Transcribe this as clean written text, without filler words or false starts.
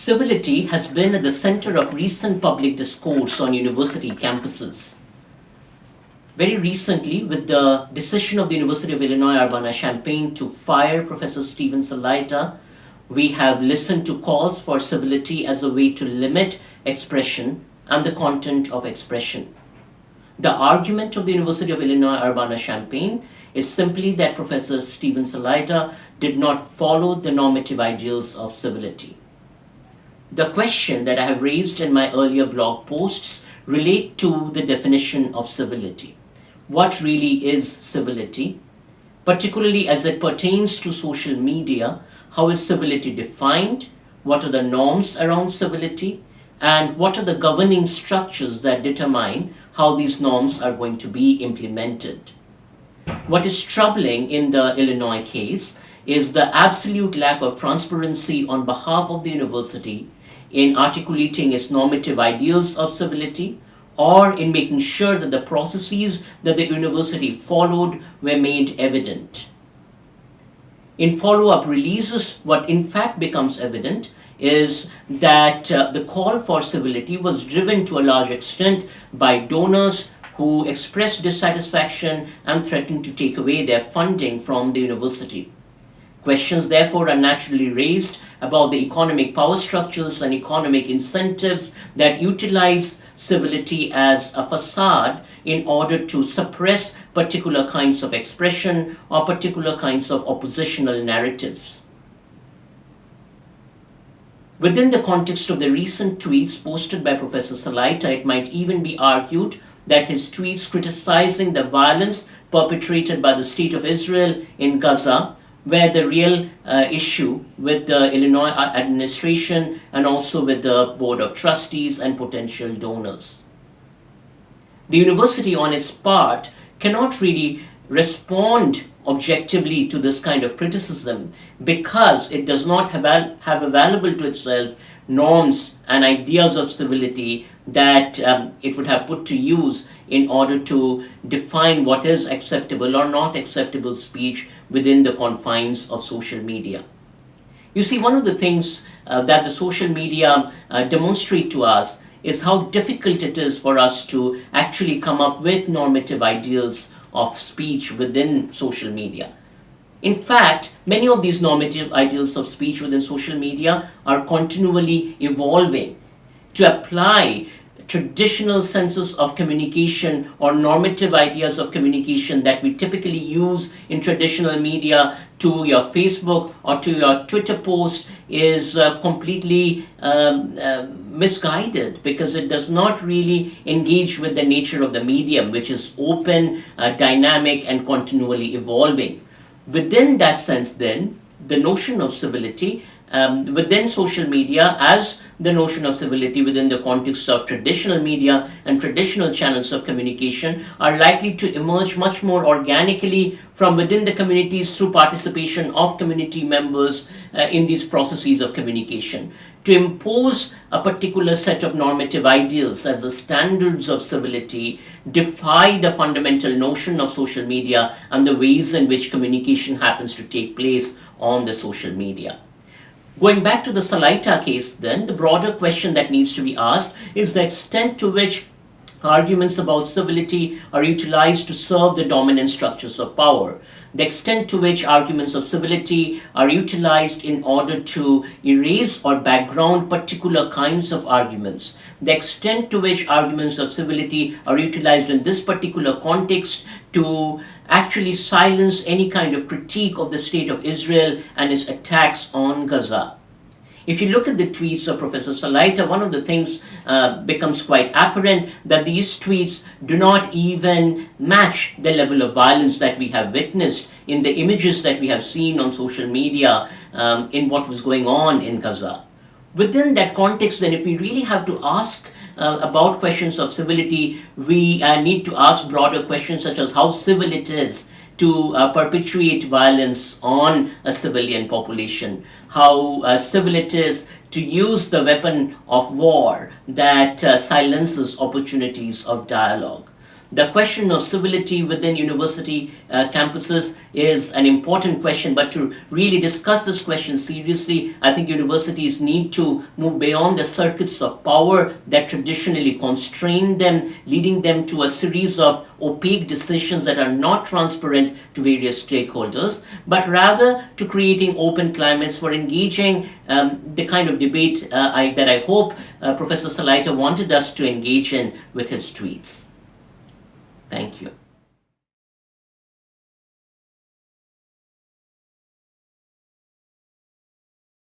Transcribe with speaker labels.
Speaker 1: Civility has been at the center of recent public discourse on university campuses. Very recently, with the decision of the University of Illinois Urbana-Champaign to fire Professor Stephen Salaita, we have listened to calls for civility as a way to limit expression and the content of expression. The argument of the University of Illinois Urbana-Champaign is simply that Professor Stephen Salaita did not follow the normative ideals of civility. The question that I have raised in my earlier blog posts relate to the definition of civility. What really is civility? Particularly as it pertains to social media, how is civility defined? What are the norms around civility? And what are the governing structures that determine how these norms are going to be implemented? What is troubling in the Illinois case is the absolute lack of transparency on behalf of the university in articulating its normative ideals of civility, or in making sure that the processes that the university followed were made evident. In follow-up releases, what in fact becomes evident is that the call for civility was driven to a large extent by donors who expressed dissatisfaction and threatened to take away their funding from the university. Questions therefore are naturally raised about the economic power structures and economic incentives that utilize civility as a facade in order to suppress particular kinds of expression or particular kinds of oppositional narratives. Within the context of the recent tweets posted by Professor Salaita, it might even be argued that his tweets criticizing the violence perpetrated by the State of Israel in Gaza were the real issue with the Illinois administration and also with the Board of Trustees and potential donors. The university on its part cannot really respond objectively to this kind of criticism because it does not have available to itself norms and ideas of civility that it would have put to use in order to define what is acceptable or not acceptable speech within the confines of social media. You see, one of the things that the social media demonstrate to us is how difficult it is for us to actually come up with normative ideals of speech within social media. In fact, many of these normative ideals of speech within social media are continually evolving to apply traditional senses of communication or normative ideas of communication that we typically use in traditional media to your Facebook or to your Twitter post is completely misguided because it does not really engage with the nature of the medium, which is open, dynamic, and continually evolving. Within that sense, then, the notion of civility within social media, as the notion of civility within the context of traditional media and traditional channels of communication, are likely to emerge much more organically from within the communities through participation of community members in these processes of communication. To impose a particular set of normative ideals as the standards of civility defy the fundamental notion of social media and the ways in which communication happens to take place on the social media. Going back to the Salaita case then, the broader question that needs to be asked is the extent to which arguments about civility are utilized to serve the dominant structures of power. The extent to which arguments of civility are utilized in order to erase or background particular kinds of arguments. The extent to which arguments of civility are utilized in this particular context to actually silence any kind of critique of the State of Israel and its attacks on Gaza. If you look at the tweets of Professor Salaita, one of the things becomes quite apparent that these tweets do not even match the level of violence that we have witnessed in the images that we have seen on social media in what was going on in Gaza. Within that context, then, if we really have to ask about questions of civility, we need to ask broader questions such as how civil it is to perpetuate violence on a civilian population, how civil it is to use the weapon of war that silences opportunities of dialogue. the question of civility within university campuses is an important question, but to really discuss this question seriously, I think universities need to move beyond the circuits of power that traditionally constrain them, leading them to a series of opaque decisions that are not transparent to various stakeholders, but rather to creating open climates for engaging the kind of debate that I hope Professor Salaita wanted us to engage in with his tweets. Thank you.